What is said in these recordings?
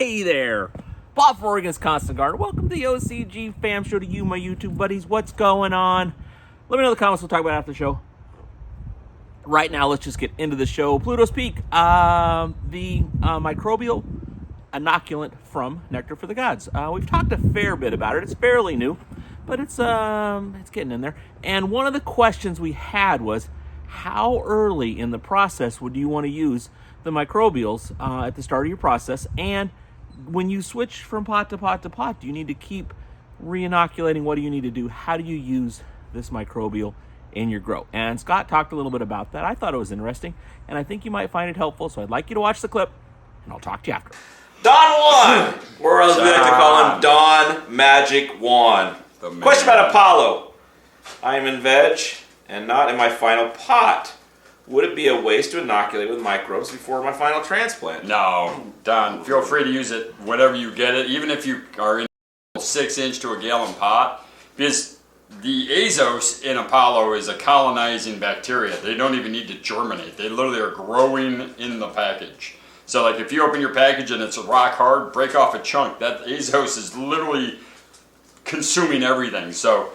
Hey there, Bob for Oregon's Constant Gardener. Welcome to the OCG Fam Show to you, my YouTube buddies. What's going on? Let me know in the comments. We'll talk about it after the show. Right now, let's just get into the show. Pluto's Peak, the microbial inoculant from Nectar for the Gods. We've talked a fair bit about it. It's fairly new, but it's getting in there. And one of the questions we had was, how early in the process would you want to use the microbials at the start of your process? And when you switch from pot to pot to pot, do you need to keep re-inoculating? What do you need to do? How do you use this microbial in your grow? And Scott talked a little bit about that. I thought it was interesting, and I think you might find it helpful. So I'd like you to watch the clip, and I'll talk to you after. Don Juan, or as we like to call him, Don Magic Juan. Question about Apollo. I am in veg and not in my final pot. Would it be a waste to inoculate with microbes before my final transplant? No, Don, feel free to use it whenever you get it, even if you are in a 6-inch to a gallon pot, because the azos in Apollo is a colonizing bacteria. They don't even need to germinate. They literally are growing in the package. So like if you open your package and it's rock hard, break off a chunk. That azos is literally consuming everything. So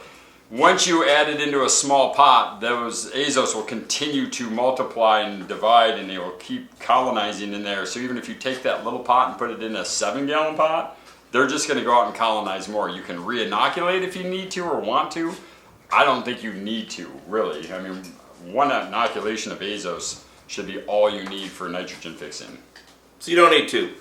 once you add it into a small pot, those azos will continue to multiply and divide, and they will keep colonizing in there. So even if you take that little pot and put it in a 7-gallon pot, they're just going to go out and colonize more. You can re-inoculate if you need to or want to. I don't think you need to, really. I mean, one inoculation of azos should be all you need for nitrogen fixing. So you don't need to?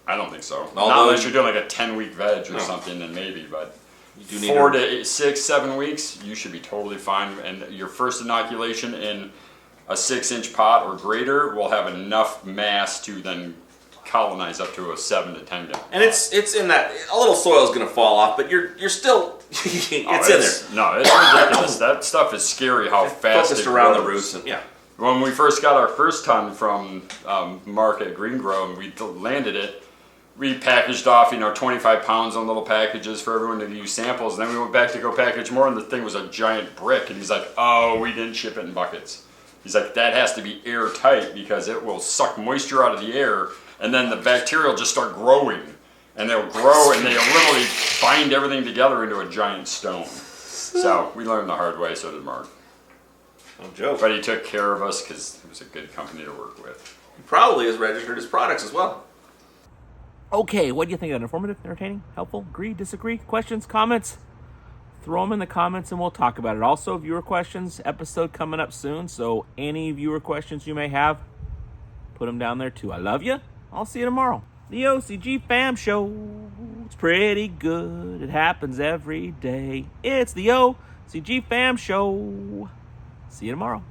I don't think so. Although, not unless you're doing like a 10-week veg or something, then maybe, but 4 to 6, 7 weeks, you should be totally fine. And your first inoculation in a 6-inch pot or greater will have enough mass to then colonize up to a 7 to 10 gallon. And it's in that, a little soil is going to fall off, but you're still, it's in there. No, it's ridiculous. That stuff is scary how fast focused it around grows. the roots. And, yeah. When we first got our first ton from Mark at Green Grow and we landed it, we packaged off, 25 pounds on little packages for everyone to use samples. And then we went back to go package more, and the thing was a giant brick. And he's like, oh, we didn't ship it in buckets. He's like, that has to be airtight because it will suck moisture out of the air, and then the bacteria will just start growing. And they'll grow, and they'll literally bind everything together into a giant stone. So we learned the hard way, so did Mark. No joke. But he took care of us because it was a good company to work with. He probably has registered his products as well. Okay, what do you think of that? Informative, entertaining, helpful, agree, disagree? Questions, comments? Throw them in the comments and we'll talk about it. Also, viewer questions, episode coming up soon, so any viewer questions you may have, put them down there too. I love you. I'll see you tomorrow. The OCG Fam Show. It's pretty good. It happens every day. It's the OCG Fam Show. See you tomorrow.